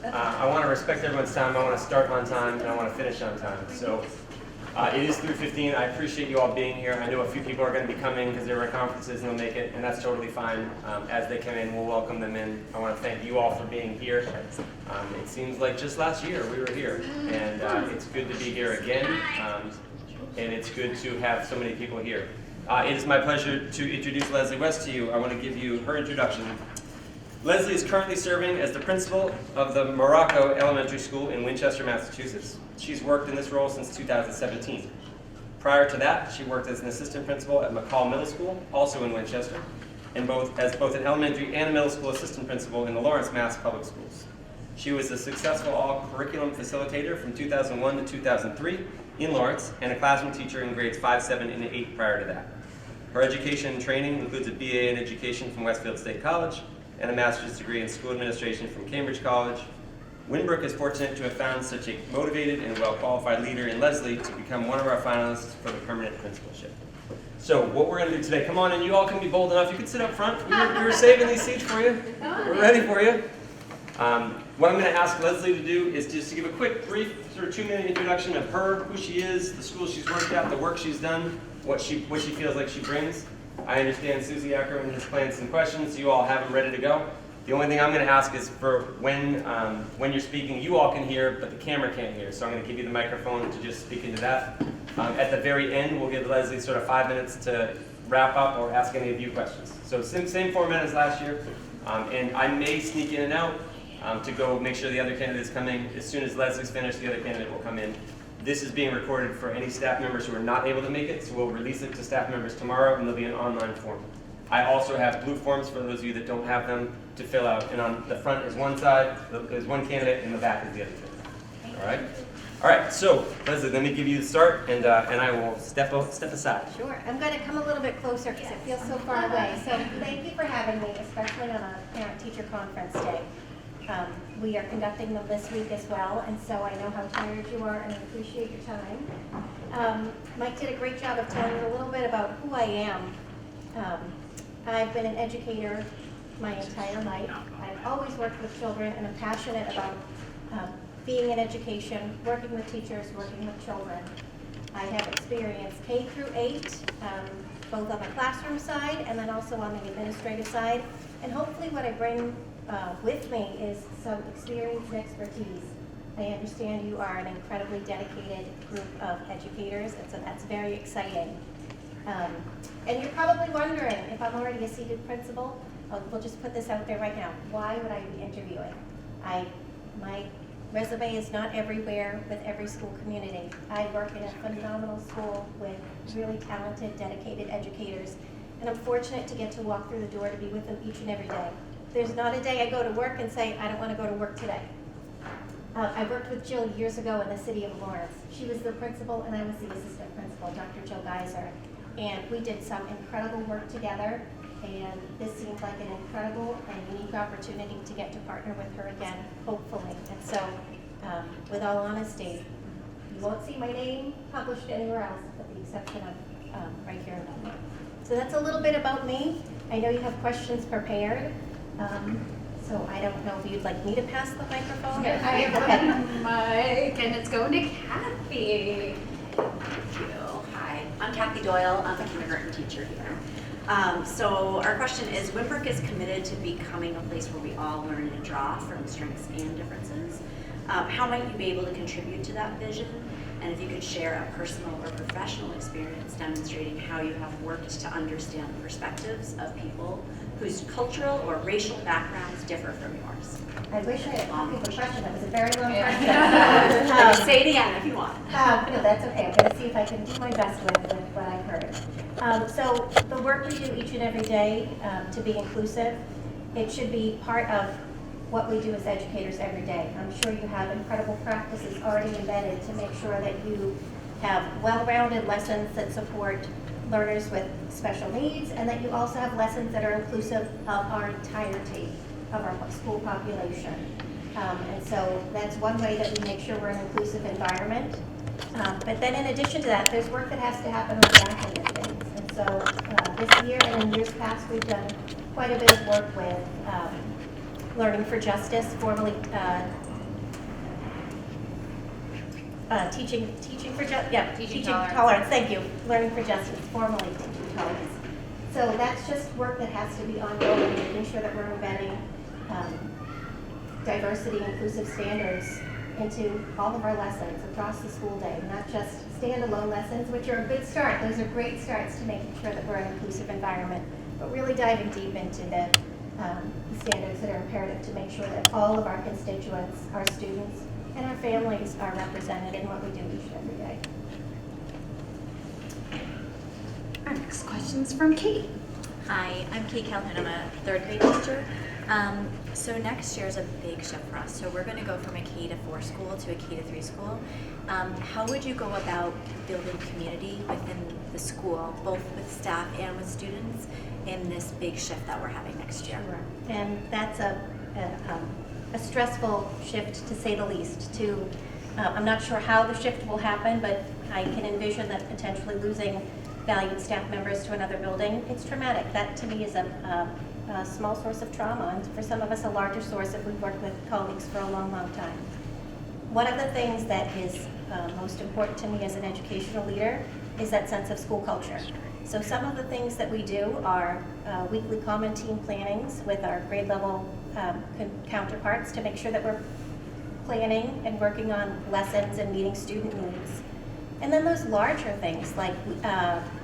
I want to respect everyone's time. I want to start on time, and I want to finish on time. So it is 3:15. I appreciate you all being here. I know a few people are going to be coming because there are conferences and they'll make it, and that's totally fine. As they come in, we'll welcome them in. I want to thank you all for being here. It seems like just last year we were here, and it's good to be here again, and it's good to have so many people here. It is my pleasure to introduce Leslie West to you. I want to give you her introduction. Leslie is currently serving as the principal of the Morocco Elementary School in Winchester, Massachusetts. She's worked in this role since 2017. Prior to that, she worked as an assistant principal at McCall Middle School, also in Winchester, and as both an elementary and a middle school assistant principal in the Lawrence, Mass. Public Schools. She was a successful all-curriculum facilitator from 2001 to 2003 in Lawrence, and a classroom teacher in grades 5, 7, and 8 prior to that. Her education and training includes a BA in education from Westfield State College, and a master's degree in school administration from Cambridge College. Winn is fortunate to have found such a motivated and well-qualified leader in Leslie to become one of our finalists for the permanent principalship. So what we're going to do today, come on in, you all can be bold enough, you can sit up front. We were saving these seats for you. We're ready for you. What I'm going to ask Leslie to do is just to give a quick, brief, sort of 2-minute introduction of her, who she is, the school she's worked at, the work she's done, what she feels like she brings. I understand Susie Ackerman has planned some questions. You all have them ready to go. The only thing I'm going to ask is for when you're speaking, you all can hear, but the camera can't hear. So I'm going to give you the microphone to just speak into that. At the very end, we'll give Leslie sort of 5 minutes to wrap up or ask any of you questions. So same format as last year. And I may sneak in and out to go make sure the other candidates come in. As soon as Leslie's finished, the other candidate will come in. This is being recorded for any staff members who are not able to make it, so we'll release it to staff members tomorrow, and there'll be an online form. I also have blue forms for those of you that don't have them to fill out, and on the front is one side, there's one candidate, and the back is the other candidate. All right? All right, so Leslie, let me give you the start, and I will step aside. Sure. I'm going to come a little bit closer because it feels so far away. So thank you for having me, especially on a parent-teacher conference day. We are conducting them this week as well, and so I know how tired you are, and I appreciate your time. Mike did a great job of telling you a little bit about who I am. I've been an educator my entire life. I've always worked with children, and I'm passionate about being in education, working with teachers, working with children. I have experience K through 8, both on the classroom side and then also on the administrative side, and hopefully what I bring with me is some experience and expertise. I understand you are an incredibly dedicated group of educators, and so that's very exciting. And you're probably wondering, if I'm already a seated principal, we'll just put this out there right now, why would I be interviewing? My resume is not everywhere with every school community. I work in a phenomenal school with really talented, dedicated educators, and I'm fortunate to get to walk through the door to be with them each and every day. There's not a day I go to work and say, I don't want to go to work today. I worked with Jill years ago in the city of Lawrence. She was the principal and I was the assistant principal, Dr. Jill Geiser. And we did some incredible work together, and this seems like an incredible and unique opportunity to get to partner with her again, hopefully. And so, with all honesty, you won't see my name published anywhere else, with the exception of right here in Belmont. So that's a little bit about me. I know you have questions prepared. So I don't know if you'd like me to pass the microphone? I have a mic, and it's going to Kathy. Thank you. Hi, I'm Kathy Doyle. I'm a kindergarten teacher here. So our question is, Winn is committed to becoming a place where we all learn and draw from strengths and differences. How might you be able to contribute to that vision? And if you could share a personal or professional experience demonstrating how you have worked to understand the perspectives of people whose cultural or racial backgrounds differ from yours. I wish I had copied the question. That was a very long question. Yeah. Say it again if you want. No, that's okay. I'm going to see if I can do my best with what I've heard. So the work we do each and every day to be inclusive, it should be part of what we do as educators every day. I'm sure you have incredible practices already embedded to make sure that you have well-rounded lessons that support learners with special needs, and that you also have lessons that are inclusive of our entirety of our school population. And so that's one way that we make sure we're an inclusive environment. But then in addition to that, there's work that has to happen on the back end of things. And so this year and in years past, we've done quite a bit of work with Learning for Justice, formerly Teaching for Teaching Tolerance. Thank you. Learning for Justice, formerly Teaching Tolerance. So that's just work that has to be ongoing, making sure that we're embedding diversity, inclusive standards into all of our lessons across the school day, not just standalone lessons, which are a good start. Those are great starts to making sure that we're an inclusive environment, but really diving deep into the standards that are imperative to make sure that all of our constituents, our students, and our families are represented in what we do each and every day. Our next question's from Kate. Hi, I'm Kate Calhoun. I'm a third grade teacher. So next year is a big shift for us. So we're going to go from a K-4 school to a K-3 school. How would you go about building community within the school, both with staff and with students, in this big shift that we're having next year? Sure. And that's a stressful shift, to say the least. I'm not sure how the shift will happen, but I can envision that potentially losing valued staff members to another building. It's traumatic. That to me is a small source of trauma, and for some of us a larger source if we've worked with colleagues for a long, long time. One of the things that is most important to me as an educational leader is that sense of school culture. So some of the things that we do are weekly common team plannings with our grade level counterparts to make sure that we're planning and working on lessons and meeting student needs. And then those larger things like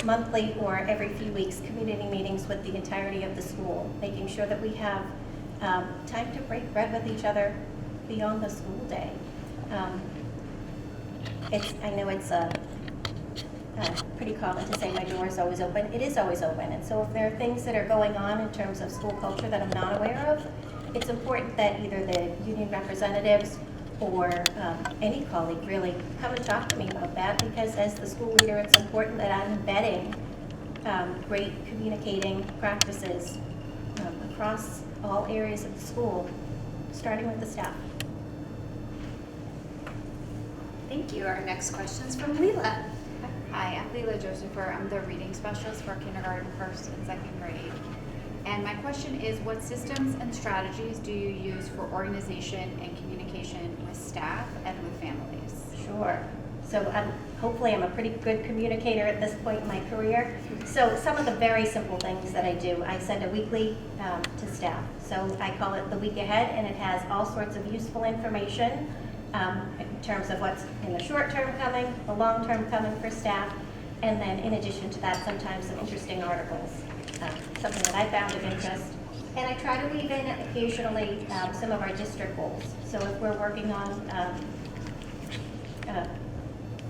monthly or every few weeks community meetings with the entirety of the school, making sure that we have time to break bread with each other beyond the school day. I know it's pretty common to say my door is always open. It is always open. And so if there are things that are going on in terms of school culture that I'm not aware of, it's important that either the union representatives or any colleague really come and talk to me about that, because as the school leader, it's important that I'm embedding great communicating practices across all areas of the school, starting with the staff. Thank you. Our next question's from Leela. Hi, I'm Leela Josepher. I'm the reading specialist for kindergarten, first, and second grade. And my question is, what systems and strategies do you use for organization and communication with staff and with families? Sure. So hopefully I'm a pretty good communicator at this point in my career. So some of the very simple things that I do, I send a weekly to staff. So I call it the week ahead, and it has all sorts of useful information in terms of what's in the short term coming, the long term coming for staff, and then in addition to that, sometimes some interesting articles, something that I found of interest. And I try to weave in occasionally some of our district goals. So if we're working on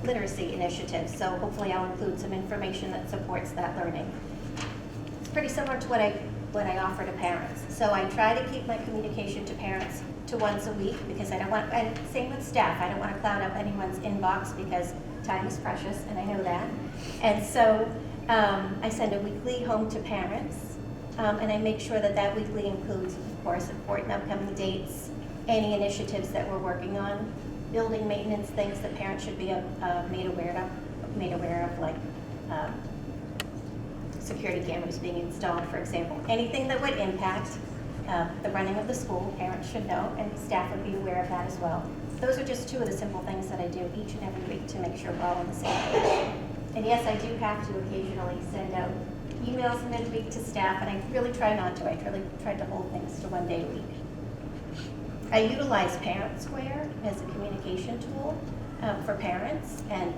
literacy initiatives, so hopefully I'll include some information that supports that learning. It's pretty similar to what I offer to parents. So I try to keep my communication to parents to once a week, because I don't want, and same with staff, I don't want to cloud up anyone's inbox because time is precious, and I know that. And so I send a weekly home to parents, and I make sure that that weekly includes, of course, important upcoming dates, any initiatives that we're working on, building maintenance things that parents should be made aware of, like security cameras being installed, for example. Anything that would impact the running of the school, parents should know, and staff would be aware of that as well. Those are just two of the simple things that I do each and every week to make sure we're all on the same page. And yes, I do have to occasionally send out emails midweek to staff, and I really try not to. I really try to hold things to one day a week. I utilize Parent Square as a communication tool for parents and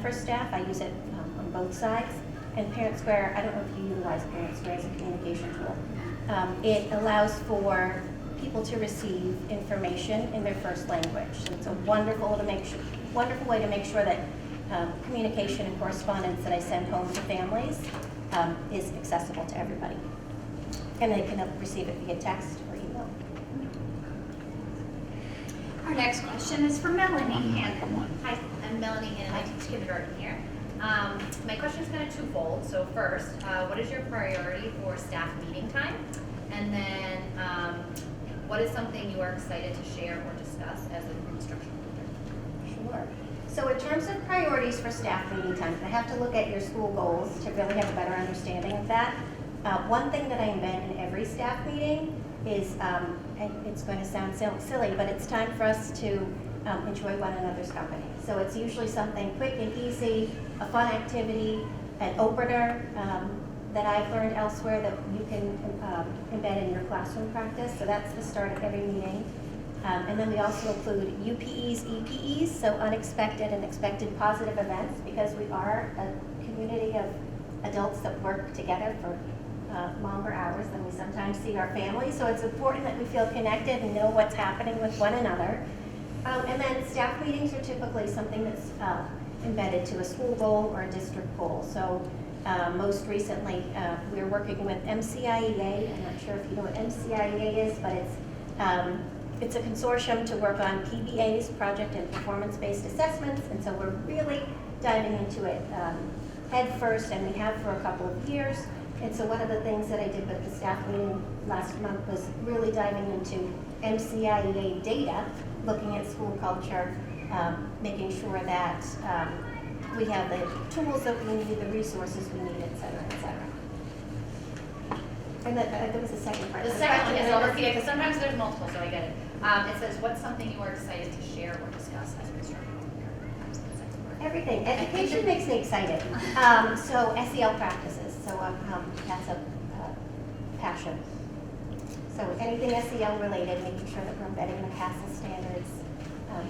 for staff. I use it on both sides. And Parent Square, I don't know if you utilize Parent Square as a communication tool. It allows for people to receive information in their first language. So it's a wonderful way to make sure that communication and correspondence that I send home to families is accessible to everybody. And they can receive it via text or email. Our next question is from Melanie Hannon. Hi, I'm Melanie Hannon. I teach kindergarten here. My question is kind of twofold. So first, what is your priority for staff meeting time? And then what is something you are excited to share or discuss as an instructional leader? Sure. So in terms of priorities for staff meeting times, I have to look at your school goals to really have a better understanding of that. One thing that I embed in every staff meeting is, and it's going to sound silly, but it's time for us to enjoy one another's company. So it's usually something quick and easy, a fun activity, an opener that I've learned elsewhere that you can embed in your classroom practice. So that's the start of every meeting. And then we also include UPEs, EPEs, so unexpected and expected positive events, because we are a community of adults that work together for longer hours than we sometimes see our families. So it's important that we feel connected and know what's happening with one another. And then staff meetings are typically something that's embedded to a school goal or a district goal. So most recently, we're working with MCIEA. I'm not sure if you know what MCIEA is, but it's a consortium to work on PBAs, project and performance-based assessments, and so we're really diving into it head first, and we have for a couple of years. And so one of the things that I did with the staff meeting last month was really diving into MCIEA data, looking at school culture, making sure that we have the tools that we need, the resources we need, et cetera, et cetera. And there was a second part. The second one is, I'll repeat it, because sometimes there's multiple, so I get it. It says, what's something you are excited to share or discuss as we start? Everything. Education makes me excited. So SEL practices, so that's a passion. So anything SEL related, making sure that we're embedding the CASA standards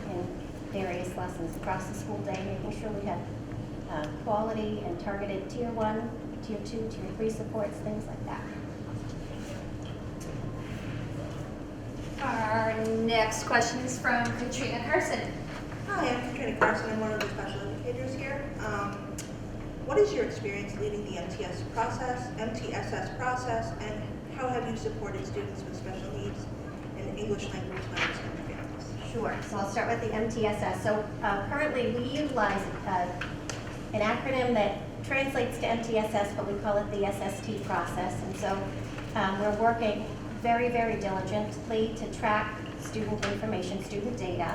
in various lessons across the school day, making sure we have quality and targeted tier 1, tier 2, tier 3 supports, things like that. Our next question is from Katrina Carson. Hi, I'm Katrina Carson. I'm one of the special educators here. What is your experience leading the MTSS process, and how have you supported students with special needs and English language learners and their families? Sure. So I'll start with the MTSS. So currently we utilize an acronym that translates to MTSS, but we call it the SST process. And so we're working very, very diligently to track student information, student data,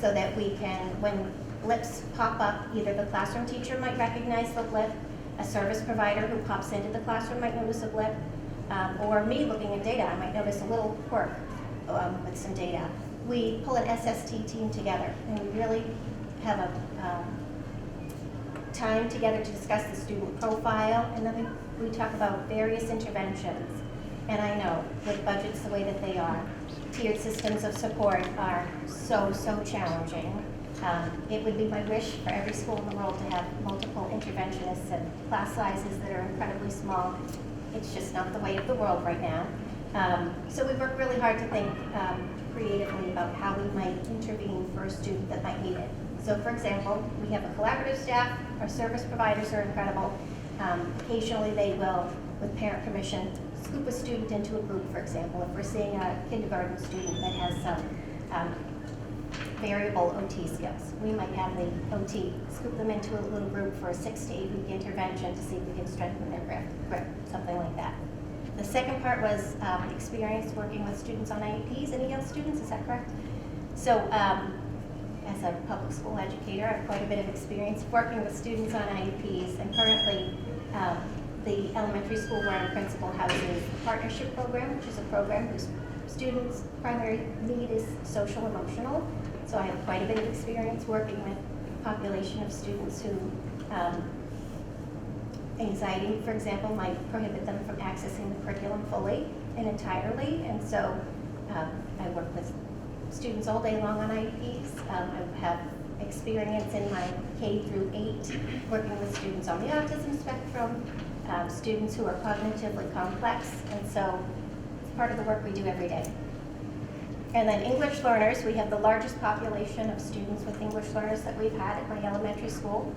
so that we can, when blips pop up, either the classroom teacher might recognize the blip, a service provider who pops into the classroom might notice a blip, or me looking at data, I might notice a little quirk with some data. We pull an SST team together, and we really have a time together to discuss the student profile, and then we talk about various interventions. And I know, with budgets the way that they are, tiered systems of support are so challenging. It would be my wish for every school in the world to have multiple interventionists and class sizes that are incredibly small. It's just not the way of the world right now. So we work really hard to think creatively about how we might intervene for a student that might need it. So for example, we have a collaborative staff. Our service providers are incredible. Occasionally they will, with parent permission, scoop a student into a group, for example. If we're seeing a kindergarten student that has some variable OT skills, we might have the OT scoop them into a little group for a 6 to 8 week intervention to see if we can strengthen their grip, something like that. The second part was experience working with students on IEPs and EL students, is that correct? So as a public school educator, I have quite a bit of experience working with students on IEPs, and currently the elementary school where I'm principal houses the partnership program, which is a program whose students' primary need is social emotional. So I have quite a bit of experience working with a population of students who anxiety, for example, might prohibit them from accessing the curriculum fully and entirely. And so I work with students all day long on IEPs. I have experience in my K through 8 working with students on the autism spectrum, students who are cognitively complex, and so it's part of the work we do every day. And then English learners, we have the largest population of students with English learners that we've had at my elementary school.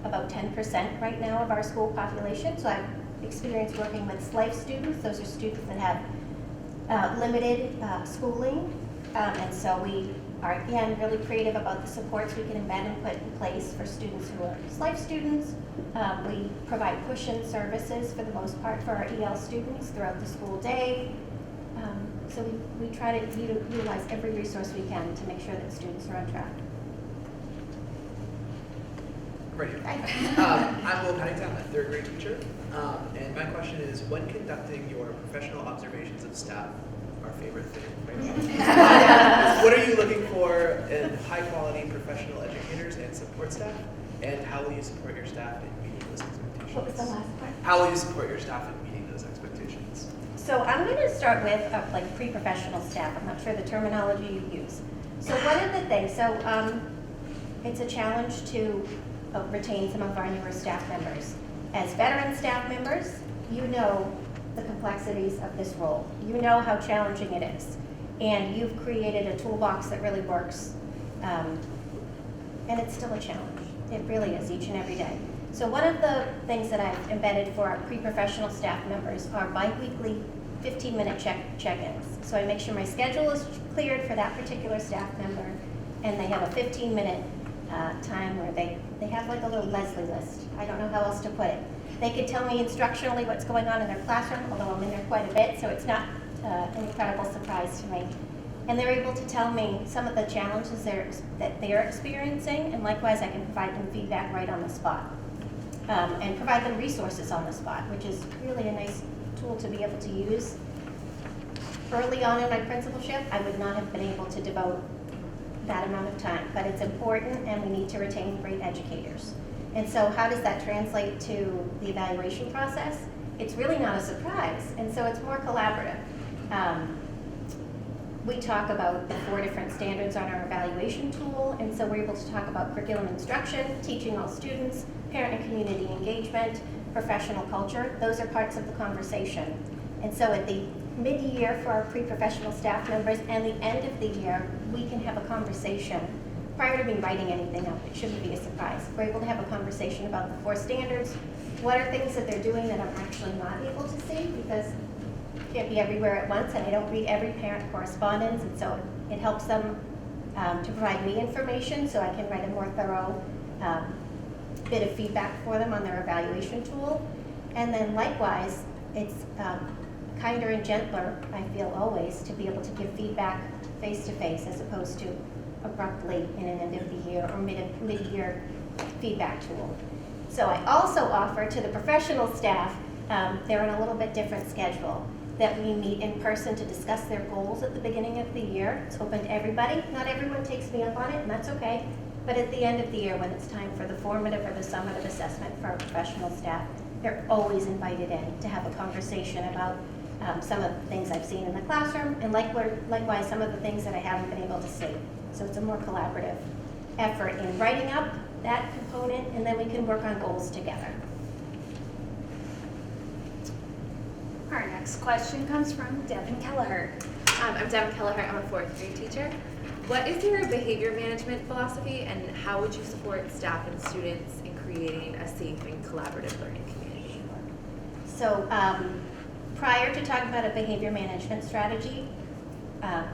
About 10% right now of our school population. So I've experienced working with SLIFE students. Those are students that have limited schooling. And so we are, again, really creative about the supports we can embed and put in place for students who are SLIFE students. We provide push-in services for the most part for our EL students throughout the school day. So we try to utilize every resource we can to make sure that students are on track. Right here. I'm Will Pennington, I'm a third grade teacher. And my question is, when conducting your professional observations of staff, our favorite thing, right? What are you looking for in high quality professional educators and support staff? And how will you support your staff in meeting those expectations? What was the last part? How will you support your staff in meeting those expectations? So I'm going to start with like pre-professional staff. I'm not sure the terminology you use. So one of the things, it's a challenge to retain some of our newer staff members. As veteran staff members, you know the complexities of this role. You know how challenging it is. And you've created a toolbox that really works. And it's still a challenge. It really is, each and every day. So one of the things that I've embedded for our pre-professional staff members are bi-weekly 15-minute check-ins. So I make sure my schedule is cleared for that particular staff member, and they have a 15-minute time where they have like a little Leslie list. I don't know how else to put it. They could tell me instructionally what's going on in their classroom, although I'm in there quite a bit, so it's not an incredible surprise to me. And they're able to tell me some of the challenges that they're experiencing, and likewise I can provide them feedback right on the spot. And provide them resources on the spot, which is really a nice tool to be able to use. Early on in my principalship, I would not have been able to devote that amount of time, but it's important and we need to retain great educators. And so how does that translate to the evaluation process? It's really not a surprise, and so it's more collaborative. We talk about the 4 different standards on our evaluation tool, and so we're able to talk about curriculum instruction, teaching all students, parent and community engagement, professional culture. Those are parts of the conversation. And so at the mid-year for our pre-professional staff members and the end of the year, we can have a conversation. Prior to me writing anything up, it shouldn't be a surprise. We're able to have a conversation about the 4 standards. What are things that they're doing that I'm actually not able to see because I can't be everywhere at once, and I don't read every parent correspondence, and so it helps them to provide me information so I can write a more thorough bit of feedback for them on their evaluation tool. And then likewise, it's kinder and gentler, I feel always, to be able to give feedback face-to-face as opposed to abruptly in an end of the year or mid-year feedback tool. So I also offer to the professional staff, they're on a little bit different schedule, that we meet in person to discuss their goals at the beginning of the year. It's open to everybody. Not everyone takes me up on it, and that's okay. But at the end of the year, when it's time for the formative or the summative assessment for our professional staff, they're always invited in to have a conversation about some of the things I've seen in the classroom, and likewise some of the things that I haven't been able to see. So it's a more collaborative effort in writing up that component, and then we can work on goals together. Our next question comes from Devin Kelleher. I'm Devin Kelleher. I'm a 4th grade teacher. What is your behavior management philosophy, and how would you support staff and students in creating a safe and collaborative learning community? So prior to talking about a behavior management strategy,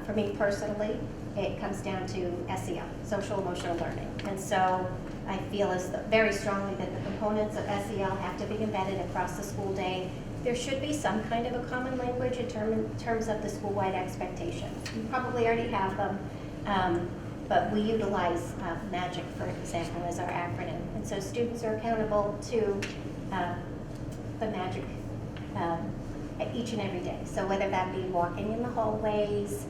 for me personally, it comes down to SEL, social emotional learning. And so I feel very strongly that the components of SEL have to be embedded across the school day. There should be some kind of a common language in terms of the school-wide expectations. You probably already have them, but we utilize MAGIC, for example, as our acronym. And so students are accountable to the MAGIC each and every day. So whether that be walking in the hallways,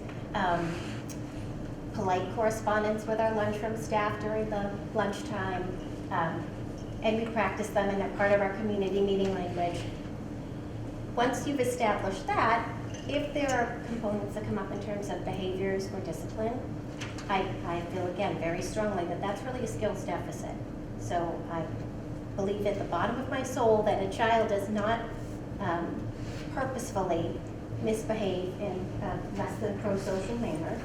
polite correspondence with our lunchroom staff during the lunchtime, and we practice them, and they're part of our community meeting language. Once you've established that, if there are components that come up in terms of behaviors or discipline, I feel again very strongly that that's really a skills deficit. So I believe at the bottom of my soul that a child does not purposefully misbehave in a less than pro-social manner.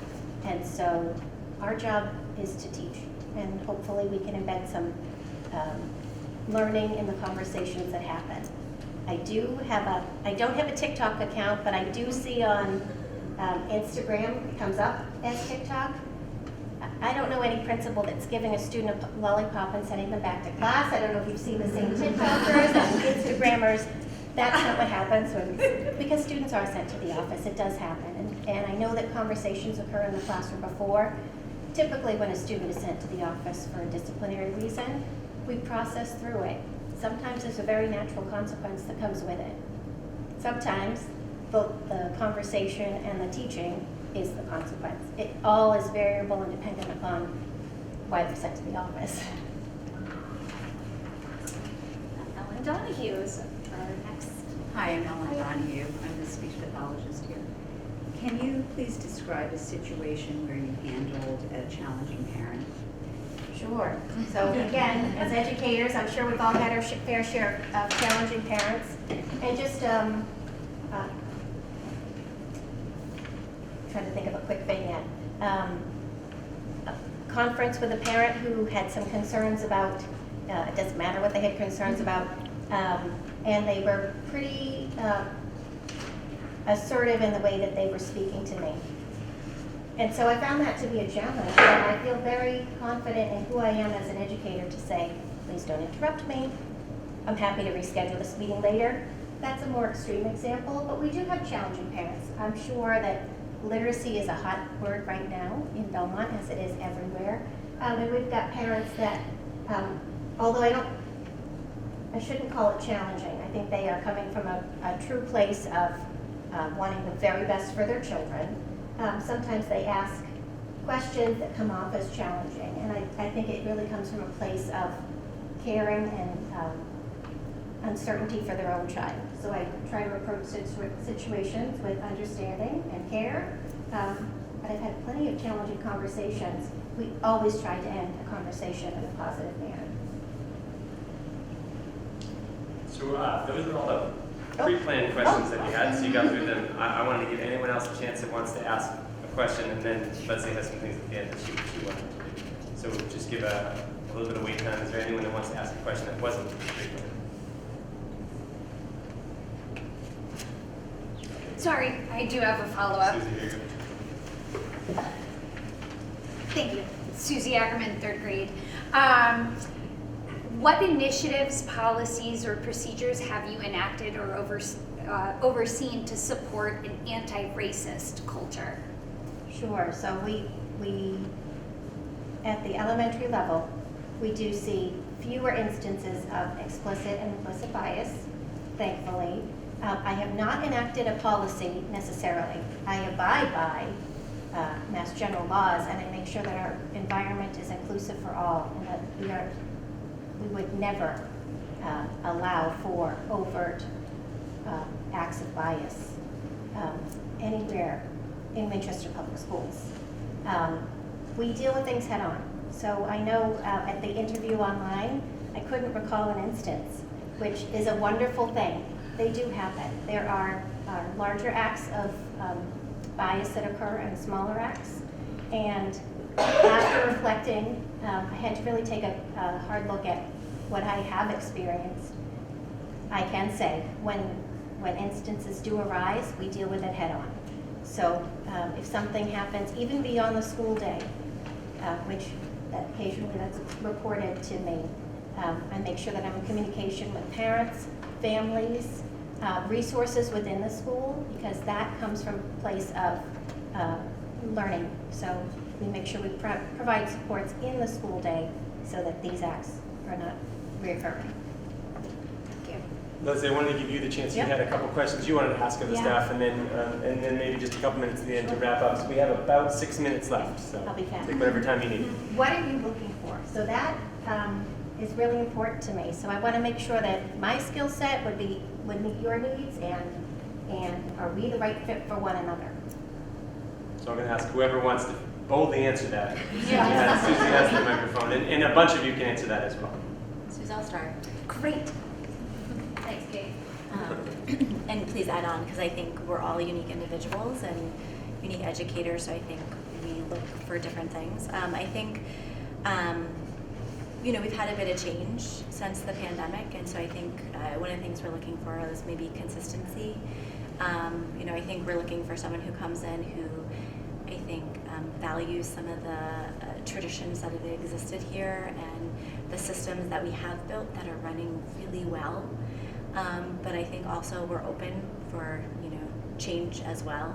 And so our job is to teach, and hopefully we can embed some learning in the conversations that happen. I don't have a TikTok account, but I do see on Instagram, it comes up as TikTok. I don't know any principal that's giving a student a lollipop and sending them back to class. I don't know if you've seen the same TikTokers and Instagrammers. That's not what happens because students are sent to the office. It does happen. And I know that conversations occur in the classroom before. Typically when a student is sent to the office for a disciplinary reason, we process through it. Sometimes there's a very natural consequence that comes with it. Sometimes the conversation and the teaching is the consequence. It all is variable and dependent upon why they're sent to the office. Ellen Donahue is our next. Hi, I'm Ellen Donahue. I'm the speech pathologist here. Can you please describe a situation where you handled a challenging parent? Sure. So again, as educators, I'm sure we've all had our fair share of challenging parents. And just trying to think of a quick vignette. A conference with a parent who had some concerns about, it doesn't matter what they had concerns about, and they were pretty assertive in the way that they were speaking to me. And so I found that to be a challenge, and I feel very confident in who I am as an educator to say, please don't interrupt me. I'm happy to reschedule this meeting later. That's a more extreme example, but we do have challenging parents. I'm sure that literacy is a hot word right now in Belmont, as it is everywhere. And we've got parents that, although I shouldn't call it challenging. I think they are coming from a true place of wanting the very best for their children. Sometimes they ask questions that come off as challenging, and I think it really comes from a place of caring and uncertainty for their own child. So I try to approach situations with understanding and care, but I've had plenty of challenging conversations. We always try to end a conversation in a positive manner. So those are all the pre-planned questions that you had, so you got through them. I wanted to give anyone else a chance that wants to ask a question, and then Leslie has some things at the end that she wanted to do. So just give a little bit of wait time. Is there anyone that wants to ask a question that wasn't pre-planned? Sorry, I do have a follow-up. Susie, here you go. Thank you. Susie Ackerman, 3rd grade. What initiatives, policies, or procedures have you enacted or overseen to support an anti-racist culture? Sure. So we at the elementary level, we do see fewer instances of explicit and implicit bias, thankfully. I have not enacted a policy necessarily. I abide by Mass General laws, and I make sure that our environment is inclusive for all, and that we would never allow for overt acts of bias anywhere in Winchester Public Schools. We deal with things head on. So I know at the interview online, I couldn't recall an instance, which is a wonderful thing. They do happen. There are larger acts of bias that occur and smaller acts. And after reflecting, I had to really take a hard look at what I have experienced. I can say when instances do arise, we deal with it head on. So if something happens, even beyond the school day, which occasionally that's reported to me, I make sure that I'm in communication with parents, families, resources within the school, because that comes from a place of learning. So we make sure we provide supports in the school day so that these acts are not reoccurring. Leslie, I wanted to give you the chance. Yep. You had a couple questions you wanted to ask of the Yeah. staff, and then maybe just a couple minutes at the end to wrap up. So we have about 6 minutes left. So I'll be fast. take whatever time you need. What are you looking for? So that is really important to me. So I want to make sure that my skill set would meet your needs, and are we the right fit for one another? So I'm going to ask whoever wants to boldly answer that. Yeah. Susie has the microphone, and a bunch of you can answer that as well. Susie, I'll start. Great. Thanks, Kate. And please add on, because I think we're all unique individuals and unique educators, so I think we look for different things. I think, we've had a bit of change since the pandemic, and so I think one of the things we're looking for is maybe consistency. I think we're looking for someone who comes in who I think values some of the traditions that have existed here and the systems that we have built that are running really well. But I think also we're open for change as well.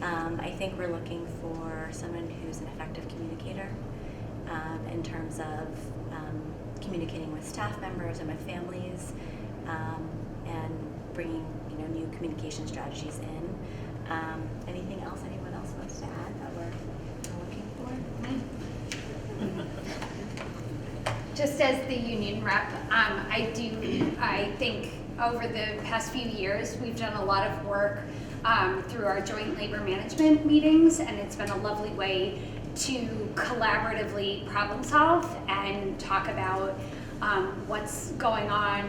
I think we're looking for someone who's an effective communicator. in terms of communicating with staff members and with families, and bringing new communication strategies in. Anything else anyone else wants to add that we're looking for? Just as the union rep, I think over the past few years, we've done a lot of work through our joint labor management meetings, and it's been a lovely way to collaboratively problem solve and talk about what's going on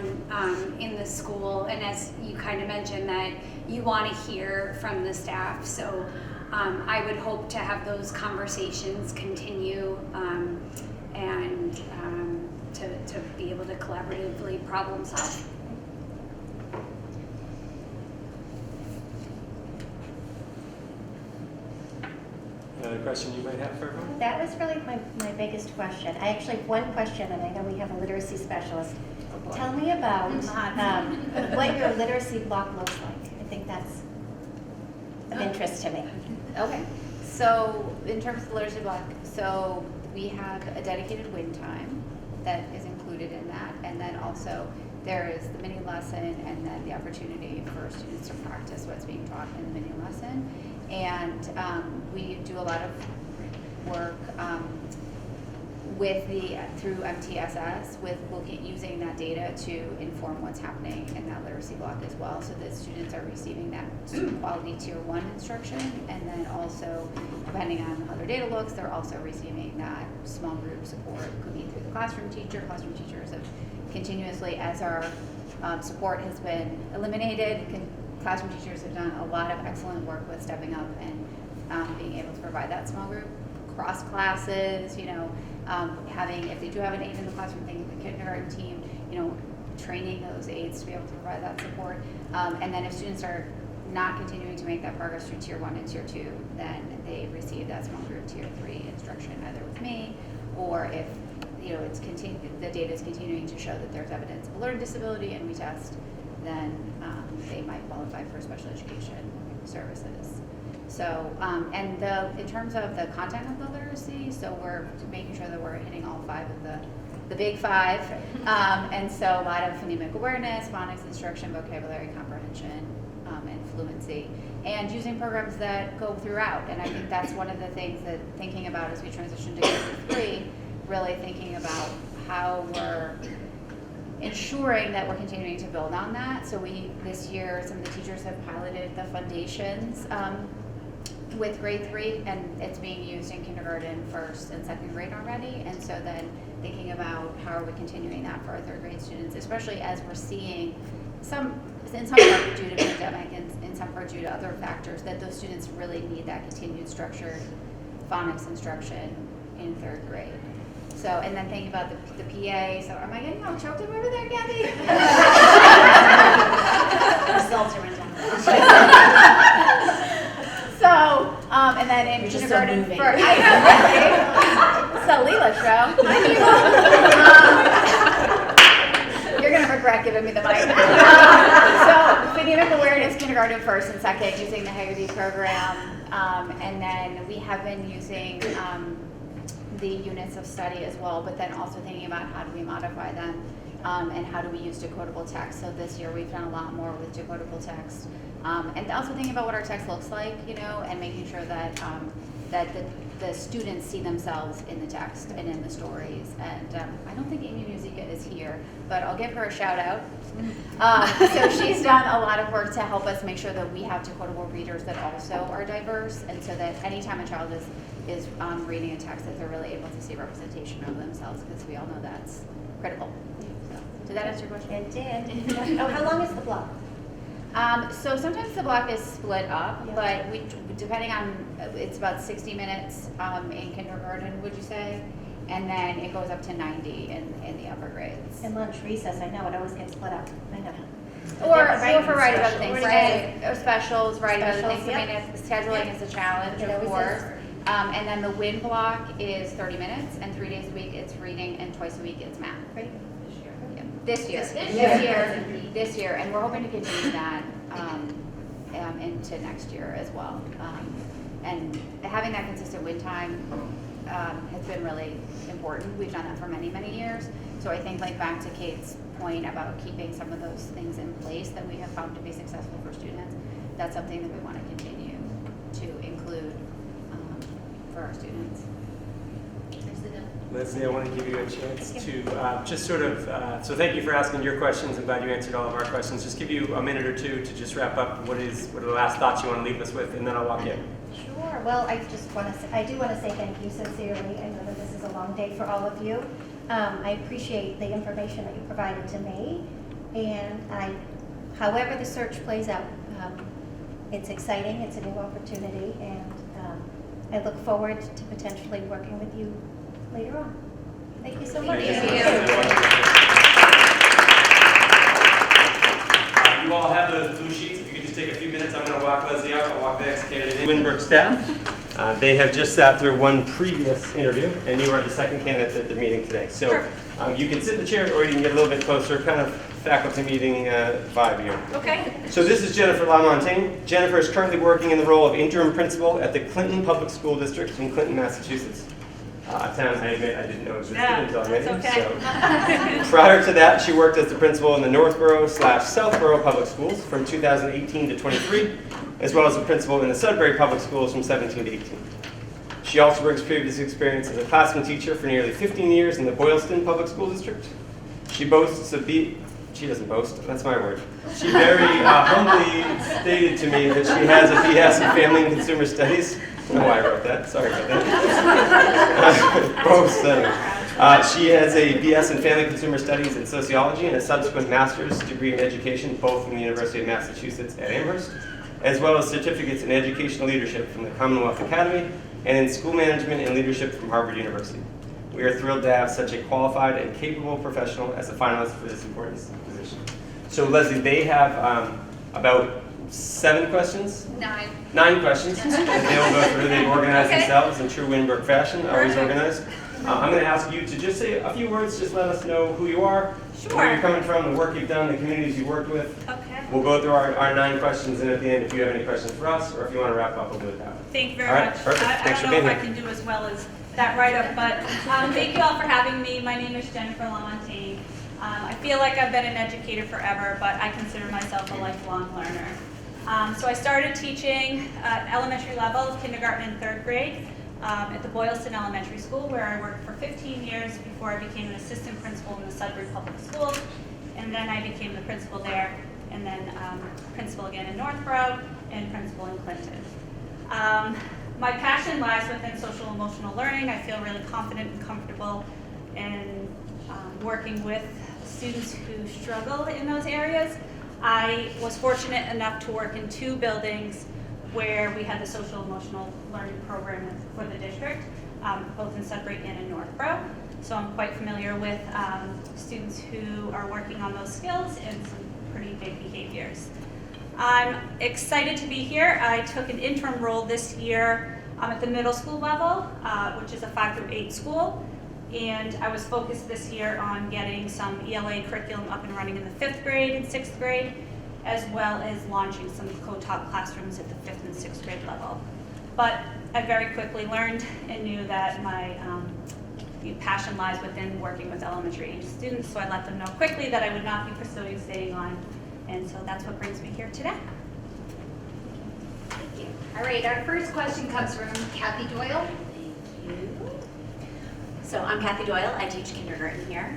in the school. And as you kind of mentioned, that you want to hear from the staff. So I would hope to have those conversations continue and to be able to collaboratively problem solve. Another question you might have for everyone? That was really my biggest question. I actually have one question, and I know we have a literacy specialist. Tell me about what your literacy block looks like. I think that's of interest to me. Okay, so in terms of the literacy block, so we have a dedicated Winn time that is included in that, and then also there is the mini lesson and then the opportunity for students to practice what's being taught in the mini lesson. And we do a lot of work through MTSS with using that data to inform what's happening in that literacy block as well, so that students are receiving that quality tier 1 instruction, and then also, depending on how their data looks, they're also receiving that small group support, could be through the classroom teacher. Classroom teachers have continuously, as our support has been eliminated, classroom teachers have done a lot of excellent work with stepping up and being able to provide that small group, cross classes, having, if they do have an aide in the classroom, thinking the kindergarten team, training those aides to be able to provide that support. And then if students are not continuing to make that progress through tier 1 and tier 2, then they receive that small group tier 3 instruction either with me, or if the data is continuing to show that there's evidence of a learning disability and we test, then they might qualify for special education services. So, and in terms of the content of the literacy, so we're making sure that we're hitting all 5 of the big 5. And so a lot of phonemic awareness, phonics instruction, vocabulary comprehension, and fluency, and using programs that go throughout. And I think that's one of the things that thinking about as we transition to K-3, really thinking about how we're ensuring that we're continuing to build on that. So this year, some of the teachers have piloted the foundations with grade 3, and it's being used in kindergarten, 1st, and 2nd grade already. And so then thinking about how are we continuing that for our 3rd grade students, especially as we're seeing in some part due to pandemic and in some part due to other factors, that those students really need that continued structured phonics instruction in 3rd grade. So, and then thinking about the PA, so am I getting all choked up over there, Gabby? Results are in down. So, and then in You're just kindergarten so moving. I know, right? It's a Leela show. You're going to regret giving me the mic. So, phonemic awareness, kindergarten, 1st, and 2nd, using the Haggerty program. And then we have been using the units of study as well, but then also thinking about how do we modify them and how do we use decodable text. So this year we've done a lot more with decodable text, and also thinking about what our text looks like, and making sure that that the students see themselves in the text and in the stories. And I don't think Amy Musica is here, but I'll give her a shout out. So she's done a lot of work to help us make sure that we have decodable readers that also are diverse, and so that anytime a child is reading a text, that they're really able to see representation of themselves, because we all know that's critical. So, did that answer your question? It did. Oh, how long is the block? So sometimes the block is split up, Yeah. but depending on, it's about 60 minutes in kindergarten, would you say? And then it goes up to 90 in the upper grades. And lunch, recess, I know, it always gets split up. I know. Or Different for writing other specials. things, right? Or specials, writing other Specials, things. I mean, scheduling is a challenge, It of always course. is. And then the Winn block is 30 minutes, and 3 days a week it's reading, and twice a week it's math. Great. Yeah. This year, and we're hoping to continue that into next year as well. And having that consistent Winn time has been really important. We've done that for many, many years. So I think like back to Kate's point about keeping some of those things in place that we have found to be successful for students, that's something that we want to continue to include for our students. Leslie, I want to give you a chance to just sort of, so thank you for asking your questions. I'm glad you answered all of our questions. Just give you a minute or two to just wrap up. What are the last thoughts you want to leave us with, and then I'll walk in. Sure. Well, I do want to say thank you sincerely. I know that this is a long day for all of you. I appreciate the information that you provided to me, and however the search plays out, it's exciting. It's a new opportunity, and I look forward to potentially working with you later on. Thank you so much. You all have those blue sheets. If you could just take a few minutes, I'm going to walk Leslie out. I'll walk the next candidate in. Winn Brook staff. They have just sat through one previous interview, and you are the second candidate at the meeting today. So you can sit in the chair, or you can get a little bit closer, kind of faculty meeting vibe here. Okay. So this is Jennifer LaMontagne. Jennifer is currently working in the role of interim principal at the Clinton Public School District in Clinton, Massachusetts. A town I admit I didn't know existed until I met you. Okay. So. Prior to that, she worked as the principal in the Northborough/Southborough Public Schools from 2018 to 23, as well as the principal in the Sudbury Public Schools from 17 to 18. She also brings previous experience as a classroom teacher for nearly 15 years in the Boylston Public School District. She boasts of she doesn't boast, that's my word. She very humbly stated to me that she has a BS in Family and Consumer Studies. I don't know why I wrote that, sorry about that. Both she has a BS in Family Consumer Studies and Sociology and a subsequent master's degree in education, both from the University of Massachusetts at Amherst, as well as certificates in educational leadership from the Commonwealth Academy and in school management and leadership from Harvard University. We are thrilled to have such a qualified and capable professional as a finalist for this important position. So Leslie, they have about 7 questions? 9 questions. And they will go through, they've organized themselves in true Winn Brook fashion, always organized. I'm going to ask you to just say a few words, just let us know who you are, where you're coming from, the work you've done, the communities you worked with. Okay. We'll go through our 9 questions, and at the end, if you have any questions for us, or if you want to wrap up, we'll do it that way. Thank you very All right, much. perfect. I Thanks don't for know being if I here. can do as well as that write-up, but thank you all for having me. My name is Jennifer LaMontagne. I feel like I've been an educator forever, but I consider myself a lifelong learner. So I started teaching at elementary level, kindergarten and 3rd grade, at the Boylston Elementary School, where I worked for 15 years before I became an assistant principal in the Sudbury Public Schools, and then I became the principal there, and then principal again in Northborough, and principal in Clinton. My passion lies within social emotional learning. I feel really confident and comfortable in working with students who struggle in those areas. I was fortunate enough to work in 2 buildings where we had the social emotional learning program for the district, both in Sudbury and in Northborough. So I'm quite familiar with students who are working on those skills and some pretty big behaviors. I'm excited to be here. I took an interim role this year at the middle school level, which is a 5 through 8 school. And I was focused this year on getting some ELA curriculum up and running in the 5th grade and 6th grade, as well as launching some co-taught classrooms at the 5th and 6th grade level. But I very quickly learned and knew that my passion lies within working with elementary age students, so I let them know quickly that I would not be pursuing staying on, and so that's what brings me here today. Thank you. All right, our first question comes from Kathy Doyle. Thank you. So I'm Kathy Doyle, I teach kindergarten here.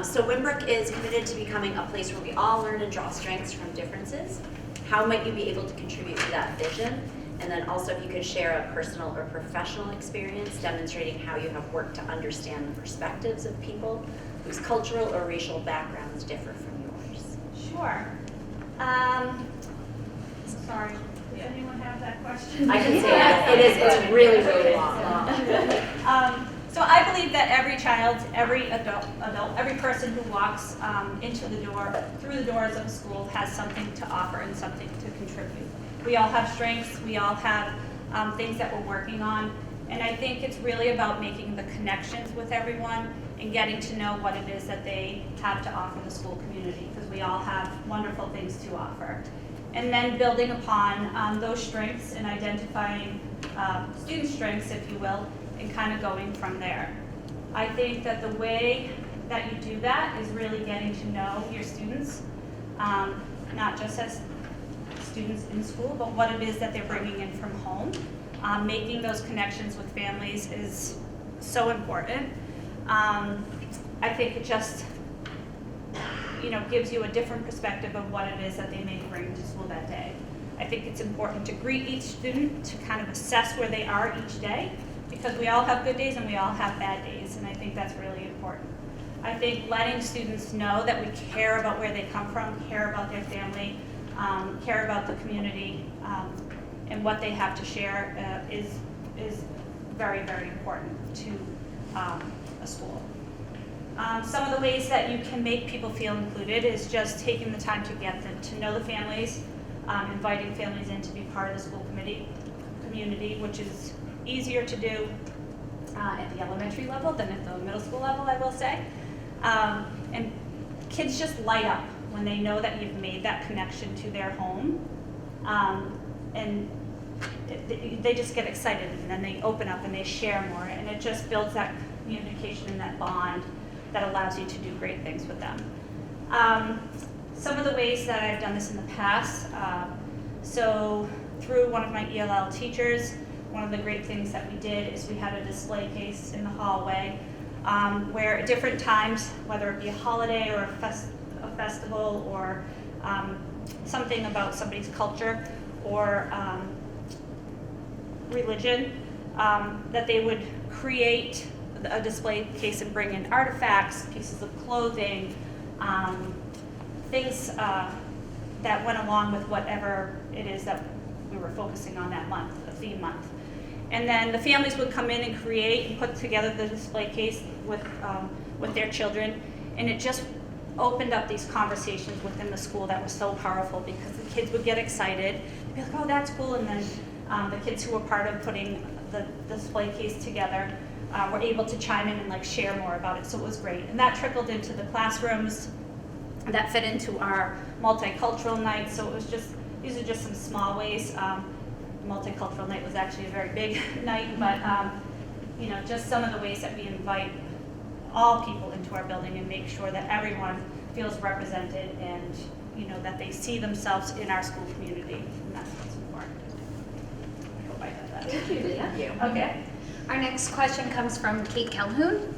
So Winn Brook is committed to becoming a place where we all learn and draw strengths from differences. How might you be able to contribute to that vision? And then also if you could share a personal or professional experience demonstrating how you have worked to understand the perspectives of people whose cultural or racial backgrounds differ from yours. Sure. Sorry, does anyone have that question? I can say it's really, really long. So I believe that every child, every adult, every person who walks through the doors of a school has something to offer and something to contribute. We all have strengths, we all have things that we're working on, and I think it's really about making the connections with everyone and getting to know what it is that they have to offer the school community, because we all have wonderful things to offer. And then building upon those strengths and identifying student strengths, if you will, and kind of going from there. I think that the way that you do that is really getting to know your students, not just as students in school, but what it is that they're bringing in from home. Making those connections with families is so important. I think it just, gives you a different perspective of what it is that they may bring to school that day. I think it's important to greet each student, to kind of assess where they are each day, because we all have good days and we all have bad days, and I think that's really important. I think letting students know that we care about where they come from, care about their family, care about the community, and what they have to share is very, very important to a school. Some of the ways that you can make people feel included is just taking the time to get them to know the families, inviting families in to be part of the school community, which is easier to do at the elementary level than at the middle school level, I will say. And kids just light up when they know that you've made that connection to their home. And they just get excited, and then they open up and they share more, and it just builds that communication and that bond that allows you to do great things with them. Some of the ways that I've done this in the past, so through one of my ELL teachers, one of the great things that we did is we had a display case in the hallway where at different times, whether it be a holiday or a festival or something about somebody's culture or religion, that they would create a display case and bring in artifacts, pieces of clothing, things that went along with whatever it is that we were focusing on that month, the theme month. And then the families would come in and create and put together the display case with their children, and it just opened up these conversations within the school that was so powerful, because the kids would get excited, be like, oh, that's cool, and then the kids who were part of putting the display case together were able to chime in and share more about it, so it was great. And that trickled into the classrooms, that fit into our multicultural night, so it was just, these are just some small ways. Multicultural night was actually a very big night, but just some of the ways that we invite all people into our building and make sure that everyone feels represented and that they see themselves in our school community, and that's what's important. I hope I got that. Thank you. Okay. Our next question comes from Kate Calhoun.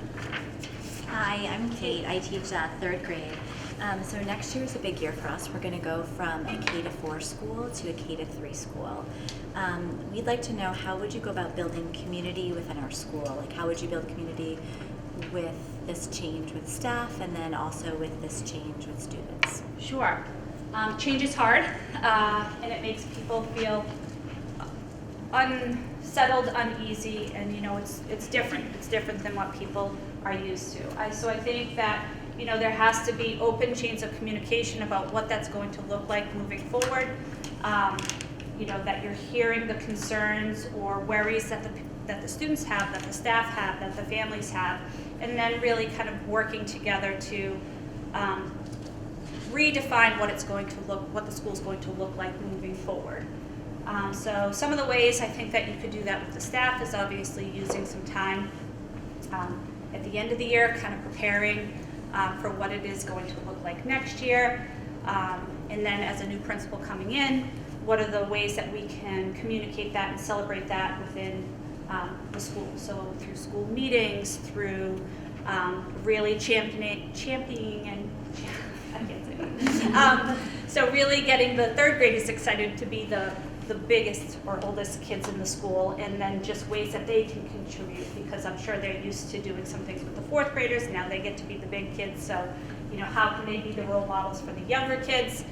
Hi, I'm Kate. I teach third grade. So next year is a big year for us. We're going to go from a K-4 school to a K-3 school. We'd like to know, how would you go about building community within our school? How would you build community with this change with staff, and then also with this change with students? Sure. Change is hard, and it makes people feel unsettled, uneasy, and it's different. It's different than what people are used to. So I think that there has to be open chains of communication about what that's going to look like moving forward. That you're hearing the concerns or worries that the students have, that the staff have, that the families have, and then really kind of working together to redefine what the school's going to look like moving forward. So some of the ways I think that you could do that with the staff is obviously using some time at the end of the year, kind of preparing for what it is going to look like next year. And then as a new principal coming in, what are the ways that we can communicate that and celebrate that within the school? So through school meetings, through really championing and I can't say that. So really getting the third graders excited to be the biggest or oldest kids in the school, and then just ways that they can contribute, because I'm sure they're used to doing some things with the fourth graders. Now they get to be the big kids, so how can they be the role models for the younger kids?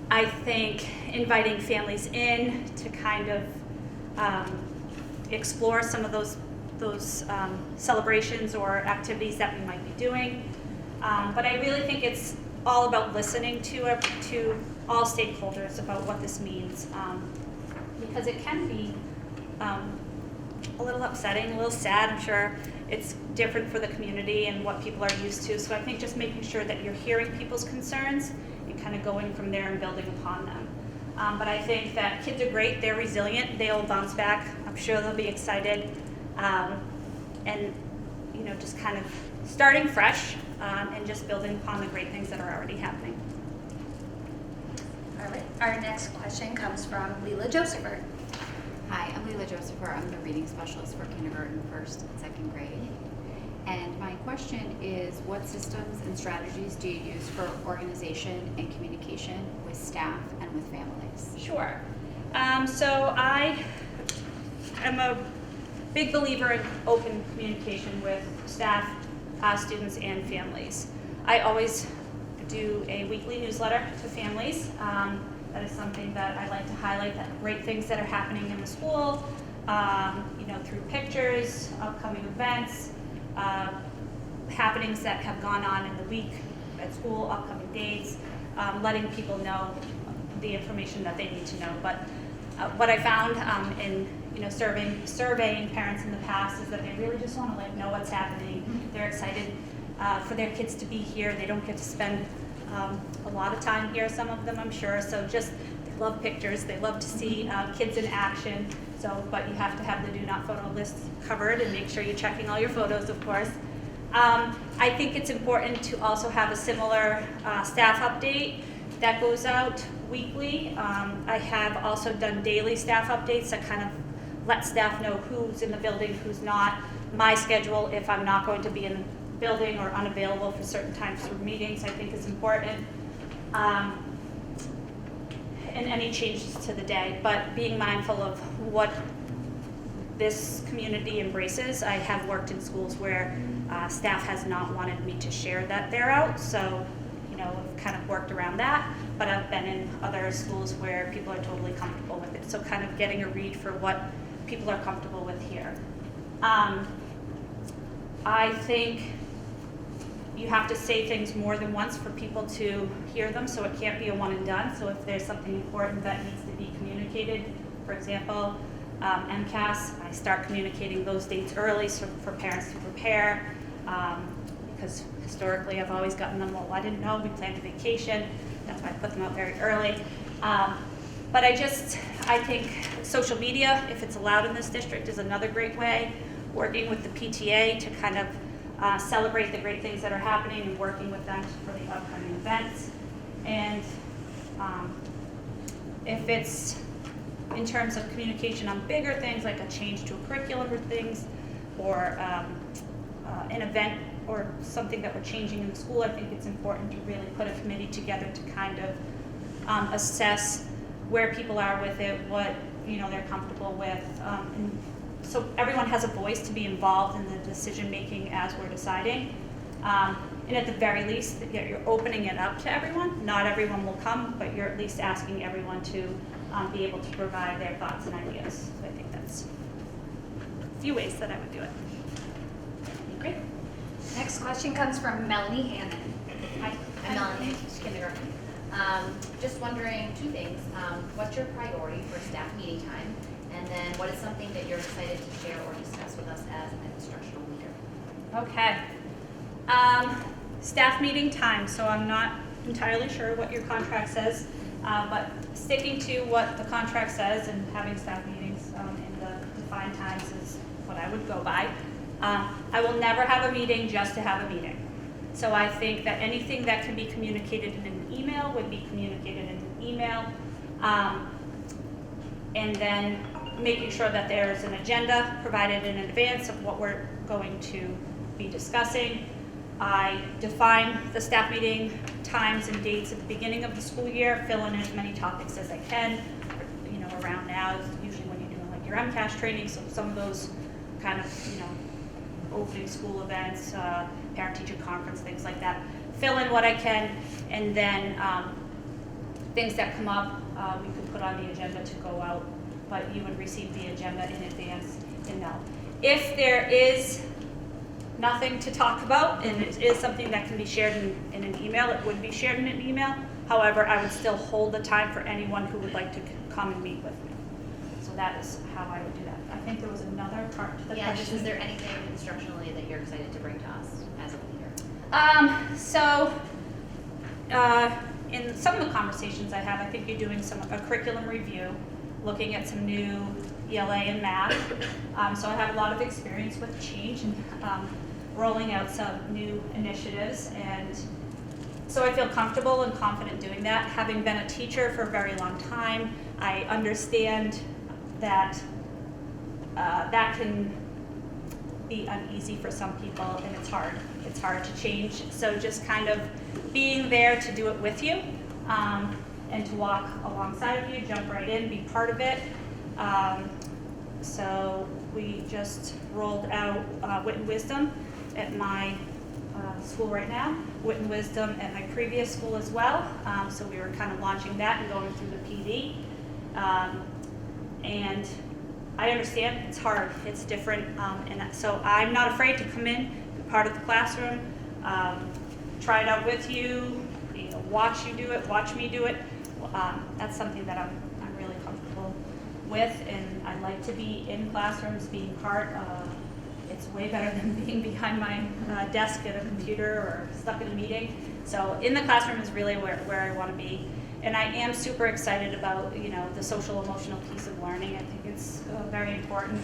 I think inviting families in to kind of explore some of those celebrations or activities that we might be doing. But I really think it's all about listening to all stakeholders about what this means, because it can be a little upsetting, a little sad. I'm sure it's different for the community and what people are used to. So I think just making sure that you're hearing people's concerns and kind of going from there and building upon them. But I think that kids are great. They're resilient. They'll bounce back. I'm sure they'll be excited. And, you know, just kind of starting fresh and just building upon the great things that are already happening. All right, our next question comes from Leela Josepher. Hi, I'm Leila Josepher. I'm the reading specialist for kindergarten, first, and second grade. And my question is, what systems and strategies do you use for organization and communication with staff and with families? Sure. So I am a big believer in open communication with staff, students, and families. I always do a weekly newsletter to families. That is something that I like to highlight, that great things that are happening in the school, you know, through pictures, upcoming events, happenings that have gone on in the week at school, upcoming dates, letting people know the information that they need to know. But what I found in, you know, surveying parents in the past is that they really just want to like know what's happening. They're excited for their kids to be here. They don't get to spend a lot of time here, some of them I'm sure, so just they love pictures, they love to see kids in action, so, but you have to have the do not photo list covered and make sure you're checking all your photos, of course. I think it's important to also have a similar staff update that goes out weekly. I have also done daily staff updates that kind of let staff know who's in the building, who's not, my schedule if I'm not going to be in the building or unavailable for certain times for meetings, I think is important. And any changes to the day, but being mindful of what this community embraces. I have worked in schools where staff has not wanted me to share that they're out, so, you know, I've kind of worked around that, but I've been in other schools where people are totally comfortable with it, so kind of getting a read for what people are comfortable with here. I think you have to say things more than once for people to hear them, so it can't be a one and done. So if there's something important that needs to be communicated, for example, MCAS, I start communicating those dates early so for parents to prepare, because historically I've always gotten them, well, I didn't know, we planned a vacation, that's why I put them out very early. But I think social media, if it's allowed in this district, is another great way. Working with the PTA to kind of celebrate the great things that are happening and working with them for the upcoming events. And if it's in terms of communication on bigger things like a change to a curriculum or things, or an event or something that we're changing in the school, I think it's important to really put a committee together to kind of assess where people are with it, what, you know, they're comfortable with, and so everyone has a voice to be involved in the decision making as we're deciding. And at the very least, you're opening it up to everyone. Not everyone will come, but you're at least asking everyone to be able to provide their thoughts and ideas. So I think that's a few ways that I would do it. Great. Next question comes from Melanie Hannon. Hi, I'm Melanie, I teach kindergarten. Just wondering two things. What's your priority for staff meeting time? And then what is something that you're excited to share or discuss with us as an instructional leader? Okay. Staff meeting time. So I'm not entirely sure what your contract says, but sticking to what the contract says and having staff meetings in the defined times is what I would go by. I will never have a meeting just to have a meeting. So I think that anything that can be communicated in an email would be communicated in an email. And then making sure that there's an agenda provided in advance of what we're going to be discussing. I define the staff meeting times and dates at the beginning of the school year, fill in as many topics as I can. You know, around now is usually when you're doing like your MCAS training, so some of those kind of, you know, opening school events, parent-teacher conference, things like that. Fill in what I can, and then things that come up, we could put on the agenda to go out, but you would receive the agenda in advance and know. If there is nothing to talk about, and it is something that can be shared in an email, it would be shared in an email. However, I would still hold the time for anyone who would like to come and meet with me. So that is how I would do that. I think there was another part to the question. Is there anything instructionally that you're excited to bring to us as a leader? In some of the conversations I have, I think you're doing a curriculum review, looking at some new ELA and math. So I have a lot of experience with change and rolling out some new initiatives, and so I feel comfortable and confident doing that. Having been a teacher for a very long time, I understand that that can be uneasy for some people, and it's hard. It's hard to change. So just kind of being there to do it with you, and to walk alongside of you, jump right in, be part of it. So we just rolled out Winn Wisdom at my school right now, Winn Wisdom at my previous school as well. So we were kind of launching that and going through the PD. And I understand it's hard, it's different, and so I'm not afraid to come in, be part of the classroom, try it out with you, watch you do it, watch me do it. That's something that I'm really comfortable with, and I like to be in classrooms, being part. It's way better than being behind my desk at a computer or stuck in a meeting. So in the classroom is really where I want to be. And I am super excited about, the social emotional piece of learning. I think it's very important.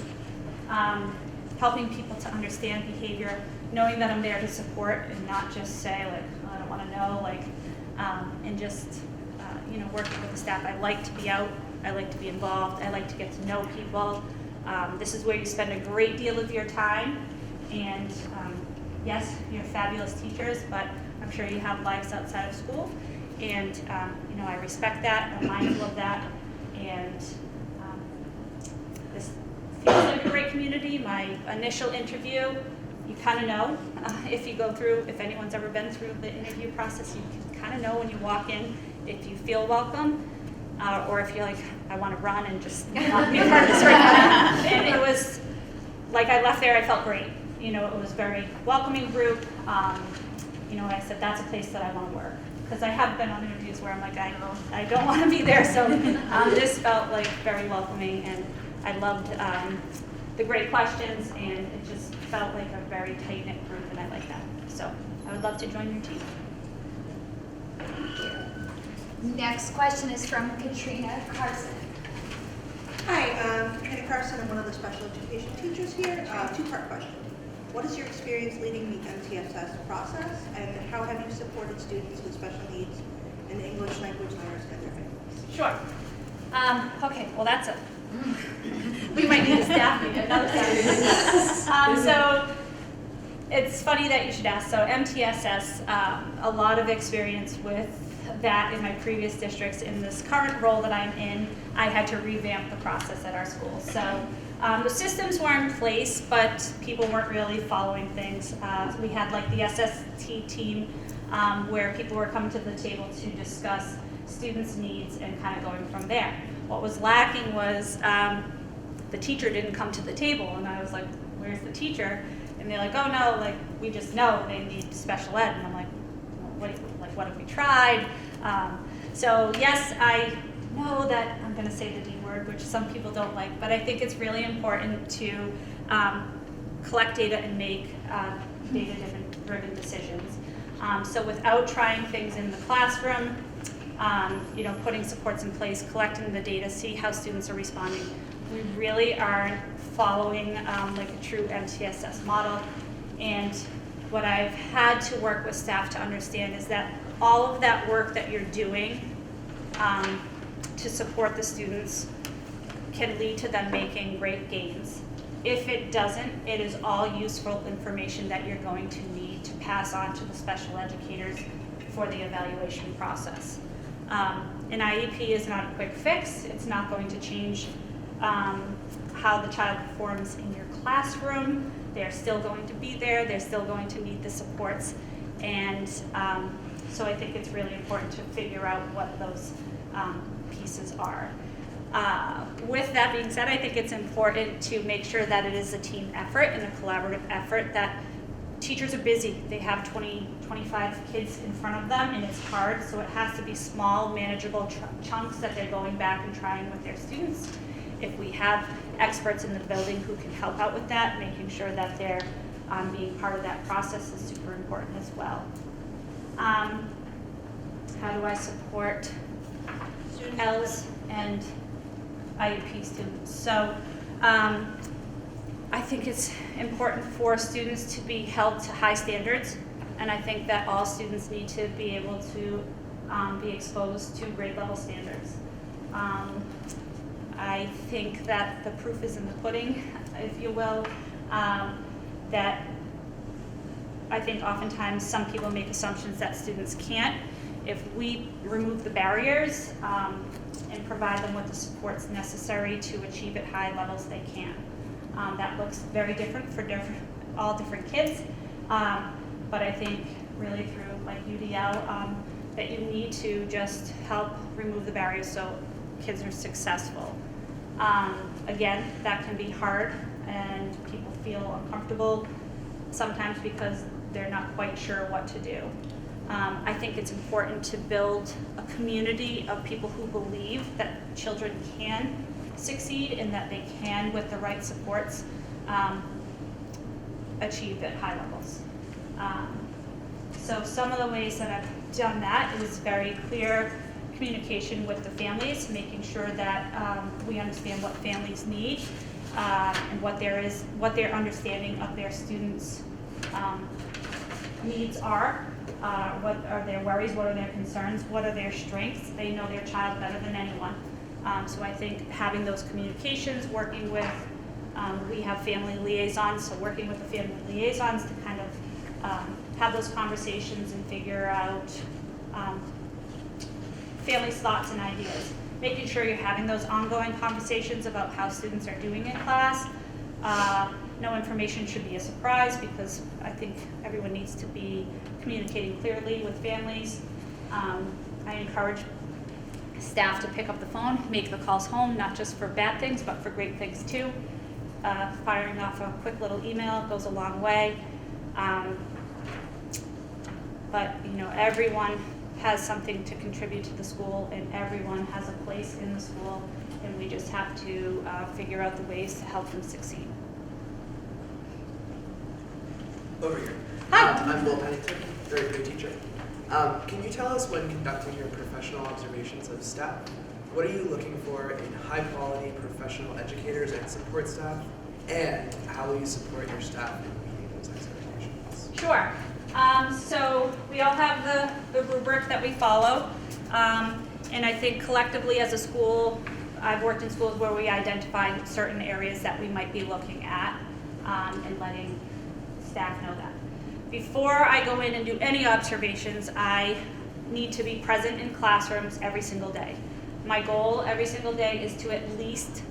Helping people to understand behavior, knowing that I'm there to support and not just say I don't want to know, and just, working with the staff. I like to be out, I like to be involved, I like to get to know people. This is where you spend a great deal of your time, and yes, you're fabulous teachers, but I'm sure you have lives outside of school, and I respect that, I'm mindful of that, and this feels like a great community. My initial interview, you kind of know, if anyone's ever been through the interview process, you can kind of know when you walk in if you feel welcome, or if you're like, I want to run and just not be a part of this right now. And it was, I left there, I felt great. It was a very welcoming group. I said, that's a place that I want to work. Because I have been on interviews where I'm like, I don't want to be there. So this felt very welcoming, and I loved the great questions, and it just felt like a very tight-knit group, and I like that. So I would love to join your team. Thank you. Next question is from Katrina Carson. Hi, Katrina Carson. I'm one of the special education teachers here. Two-part question. What is your experience leading the MTSS process, and how have you supported students with special needs and English language learners and their families? Sure. Okay, well that's we might need a staff meeting, another staff meeting. So it's funny that you should ask. So MTSS, a lot of experience with that in my previous districts. In this current role that I'm in, I had to revamp the process at our school. So the systems were in place, but people weren't really following things. We had the SST team where people were coming to the table to discuss students' needs and kind of going from there. What was lacking was the teacher didn't come to the table, and I was like, where's the teacher? And they're like, oh no, we just know they need special ed. And I'm like, well, what have we tried? So yes, I know that I'm going to say the D word, which some people don't like, but I think it's really important to collect data and make data-driven decisions. So without trying things in the classroom, putting supports in place, collecting the data, see how students are responding, we really aren't following a true MTSS model. And what I've had to work with staff to understand is that all of that work that you're doing to support the students can lead to them making great gains. If it doesn't, it is all useful information that you're going to need to pass on to the special educators for the evaluation process. An IEP is not a quick fix. It's not going to change how the child performs in your classroom. They're still going to be there. They're still going to need the supports. And so I think it's really important to figure out what those pieces are. With that being said, I think it's important to make sure that it is a team effort and a collaborative effort, that teachers are busy. They have 20, 25 kids in front of them, and it's hard, so it has to be small, manageable chunks that they're going back and trying with their students. If we have experts in the building who can help out with that, making sure that they're being part of that process is super important as well. How do I support ELS and IEP students? So I think it's important for students to be held to high standards, and I think that all students need to be able to be exposed to grade level standards. I think that the proof is in the pudding, if you will, that I think oftentimes some people make assumptions that students can't. If we remove the barriers and provide them with the supports necessary to achieve at high levels, they can. That looks very different for all different kids, but I think really through like UDL that you need to just help remove the barriers so kids are successful. Again, that can be hard and people feel uncomfortable sometimes because they're not quite sure what to do. I think it's important to build a community of people who believe that children can succeed and that they can, with the right supports, achieve at high levels. So some of the ways that I've done that is very clear communication with the families, making sure that we understand what families need and what their understanding of their students' needs are. What are their worries, what are their concerns, what are their strengths. They know their child better than anyone. So I think having those communications, working with, we have family liaisons, so working with the family liaisons to kind of have those conversations and figure out families' thoughts and ideas. Making sure you're having those ongoing conversations about how students are doing in class. No information should be a surprise because I think everyone needs to be communicating clearly with families. I encourage staff to pick up the phone, make the calls home, not just for bad things, but for great things too. Firing off a quick little email goes a long way. But you know, everyone has something to contribute to the school and everyone has a place in the school, and we just have to figure out the ways to help them succeed. Over here. Hi. I'm Will Pennington, third grade teacher. Can you tell us, when conducting your professional observations of staff, what are you looking for in high-quality professional educators and support staff, and how will you support your staff in meeting those expectations? Sure. So we all have the rubric that we follow, and I think collectively as a school, I've worked in schools where we identify certain areas that we might be looking at and letting staff know that. Before I go in and do any observations, I need to be present in classrooms every single day. My goal every single day is to at least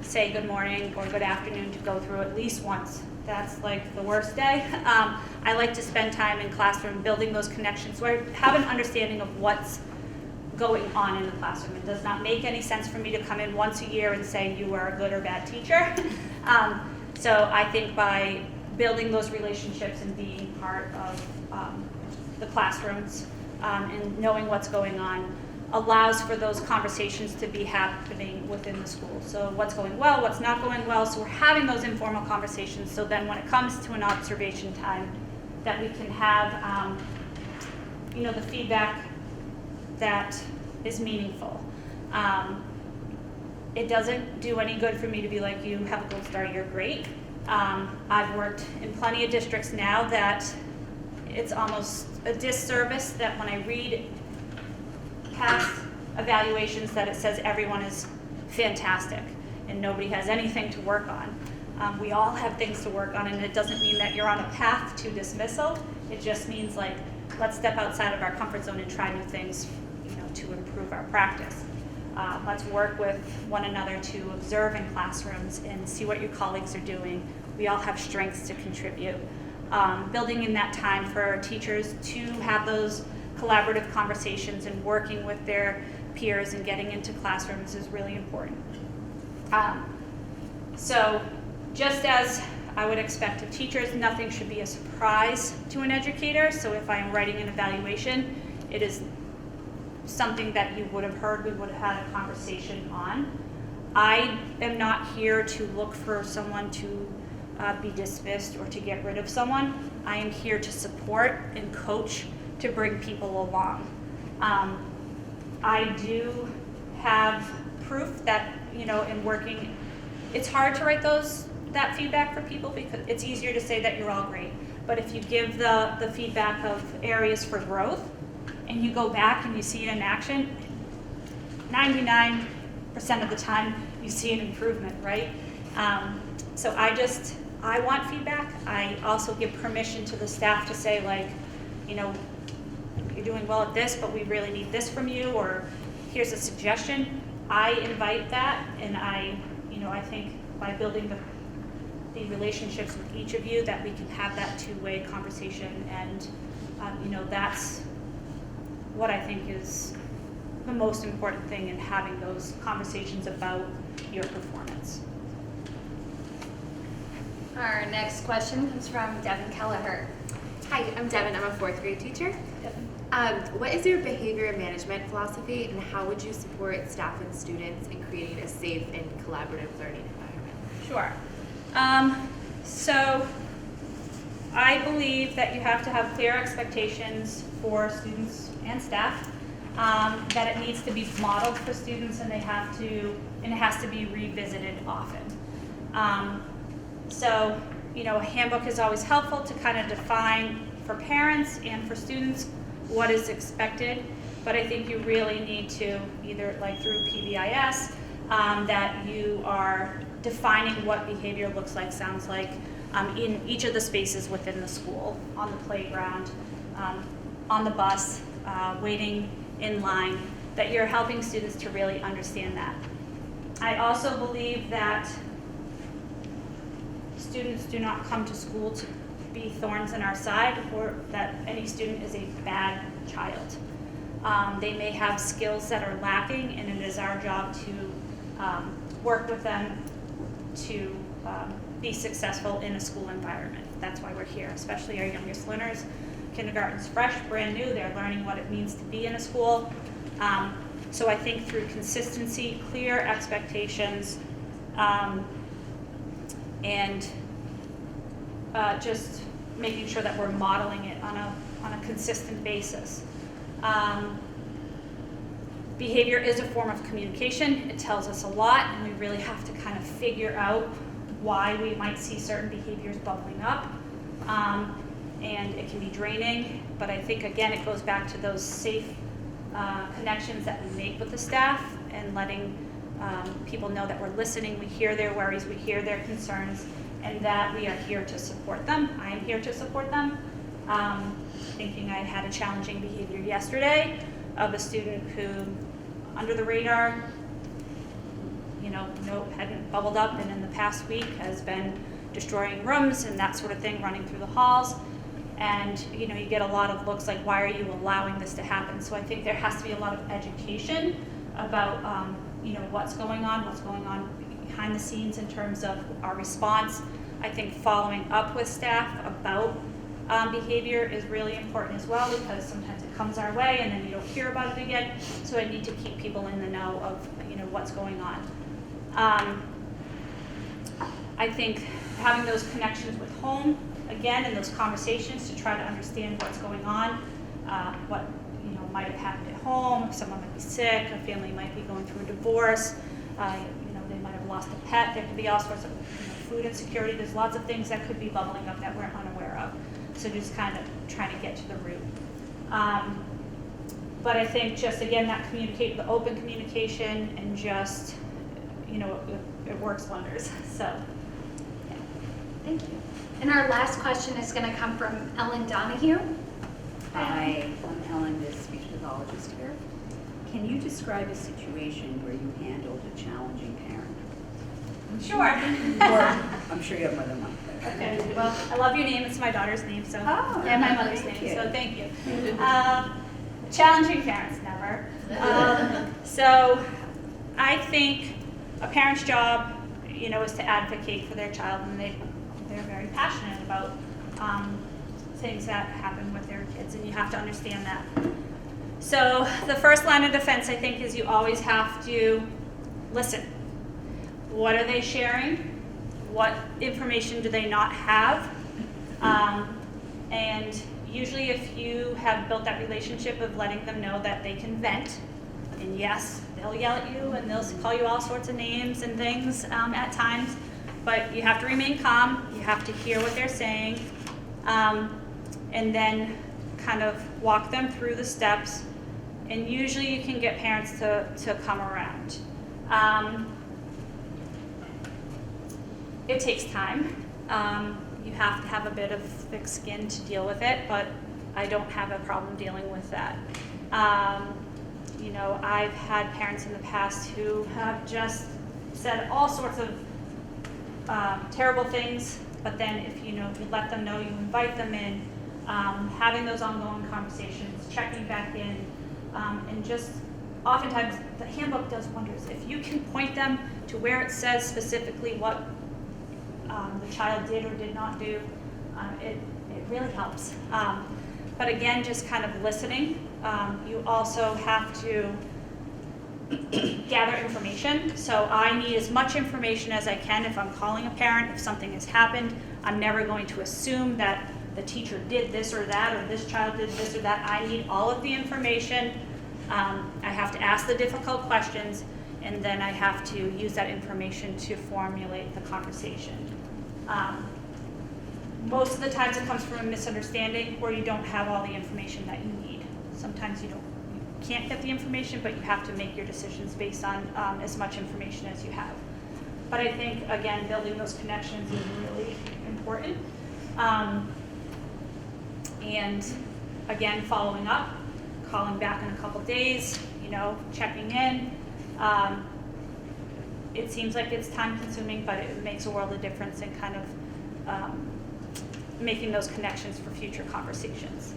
say good morning or good afternoon, to go through at least once. That's like the worst day. I like to spend time in classroom building those connections so I have an understanding of what's going on in the classroom. It does not make any sense for me to come in once a year and say you are a good or bad teacher. So I think by building those relationships and being part of the classrooms and knowing what's going on allows for those conversations to be happening within the school. So what's going well, what's not going well, so we're having those informal conversations, so then when it comes to an observation time, that we can have the feedback that is meaningful. It doesn't do any good for me to be like, you have a gold star, you're great. I've worked in plenty of districts now that it's almost a disservice that when I read past evaluations that it says everyone is fantastic and nobody has anything to work on. We all have things to work on, and it doesn't mean that you're on a path to dismissal. It just means like, let's step outside of our comfort zone and try new things, to improve our practice. Let's work with one another to observe in classrooms and see what your colleagues are doing. We all have strengths to contribute. Building in that time for teachers to have those collaborative conversations and working with their peers and getting into classrooms is really important. So just as I would expect of teachers, nothing should be a surprise to an educator. So if I'm writing an evaluation, it is something that you would have heard, we would have had a conversation on. I am not here to look for someone to be dismissed or to get rid of someone. I am here to support and coach to bring people along. I do have proof that, in working it's hard to write that feedback for people because it's easier to say that you're all great. But if you give the feedback of areas for growth and you go back and you see it in action, 99% of the time you see an improvement, right? So I want feedback. I also give permission to the staff to say, like, you know, you're doing well at this, but we really need this from you, or here's a suggestion. I invite that, and I think by building the relationships with each of you that we can have that two-way conversation, and that's what I think is the most important thing in having those conversations about your performance. Our next question comes from Devin Kelleher. Hi, I'm Devin. I'm a 4th grade teacher. What is your behavior management philosophy, and how would you support staff and students in creating a safe and collaborative learning environment? Sure. So I believe that you have to have clear expectations for students and staff, that it needs to be modeled for students, and it has to be revisited often. So, a handbook is always helpful to kind of define for parents and for students what is expected, but I think you really need to, either like through PBIS, that you are defining what behavior looks like, sounds like, in each of the spaces within the school, on the playground, on the bus, waiting in line, that you're helping students to really understand that. I also believe that students do not come to school to be thorns in our side, or that any student is a bad child. They may have skills that are lacking, and it is our job to work with them to be successful in a school environment. That's why we're here, especially our youngest learners. Kindergarten's fresh, brand new, they're learning what it means to be in a school. So I think through consistency, clear expectations, and just making sure that we're modeling it on a consistent basis. Behavior is a form of communication. It tells us a lot, and we really have to kind of figure out why we might see certain behaviors bubbling up. And it can be draining, but I think, again, it goes back to those safe connections that we make with the staff, and letting people know that we're listening, we hear their worries, we hear their concerns, and that we are here to support them. I am here to support them. Thinking I had a challenging behavior yesterday of a student who, under the radar, hadn't bubbled up, and in the past week has been destroying rooms and that sort of thing, running through the halls. And you get a lot of looks like, why are you allowing this to happen? So I think there has to be a lot of education about what's going on behind the scenes in terms of our response. I think following up with staff about behavior is really important as well, because sometimes it comes our way and then you don't hear about it again. So I need to keep people in the know of what's going on. I think having those connections with home, again, and those conversations to try to understand what's going on, what might have happened at home. Someone might be sick, a family might be going through a divorce, they might have lost a pet. There could be all sorts of food insecurity. There's lots of things that could be bubbling up that we're unaware of. So just kind of trying to get to the root. But I think just, again, the open communication, and just, it works wonders. So, yeah. Thank you. And our last question is going to come from Ellen Donahue. Hi, I'm Ellen, the speech pathologist here. Can you describe a situation where you handled a challenging parent? Sure. Or, I'm sure you have more than one. Okay. Well, I love your name. It's my daughter's name, so Oh, and my mother's thank name. you. So thank you. Challenging parents, never. So I think a parent's job, is to advocate for their child, and they're very passionate about things that happen with their kids, and you have to understand that. So the first line of defense, I think, is you always have to listen. What are they sharing? What information do they not have? And usually if you have built that relationship of letting them know that they can vent, And yes, they'll yell at you and they'll call you all sorts of names and things at times, but you have to remain calm, you have to hear what they're saying, and then kind of walk them through the steps, and usually you can get parents to come around. It takes time. You have to have a bit of thick skin to deal with it, but I don't have a problem dealing with that. You know, I've had parents in the past who have just said all sorts of terrible things, but then if you let them know, you invite them in, having those ongoing conversations, checking back in, and just oftentimes the handbook does wonders. If you can point them to where it says specifically what the child did or did not do, it really helps. But again, just kind of listening. You also have to gather information. So I need as much information as I can if I'm calling a parent, if something has happened. I'm never going to assume that the teacher did this or that, or this child did this or that. I need all of the information. I have to ask the difficult questions, and then I have to use that information to formulate the conversation. Most of the times it comes from a misunderstanding where you don't have all the information that you need. Sometimes you can't get the information, but you have to make your decisions based on as much information as you have. But I think, again, building those connections is really important. And again, following up, calling back in a couple days, checking in. It seems like it's time consuming, but it makes a world of difference in kind of making those connections for future conversations.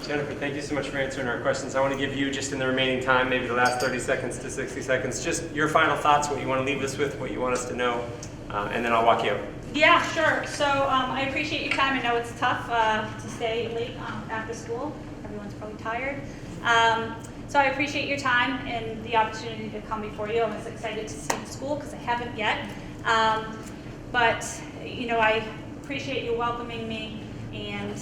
Jennifer, thank you so much for answering our questions. I want to give you, just in the remaining time, maybe the last 30 seconds to 60 seconds, just your final thoughts, what you want to leave us with, what you want us to know, and then I'll walk you out. Yeah, sure. So I appreciate your time. I know it's tough to stay late after school. Everyone's probably tired. So I appreciate your time and the opportunity to come before you. I'm as excited to see the school because I haven't yet. But I appreciate you welcoming me, and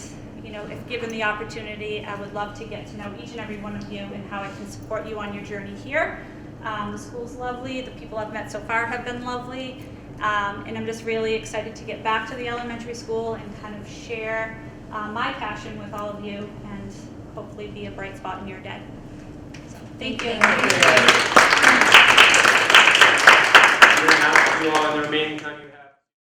if given the opportunity, I would love to get to know each and every one of you and how I can support you on your journey here. The school's lovely. The people I've met so far have been lovely. And I'm just really excited to get back to the elementary school and kind of share my passion with all of you and hopefully be a bright spot in your day. So, thank you. You're going to have you all in the remaining time you have.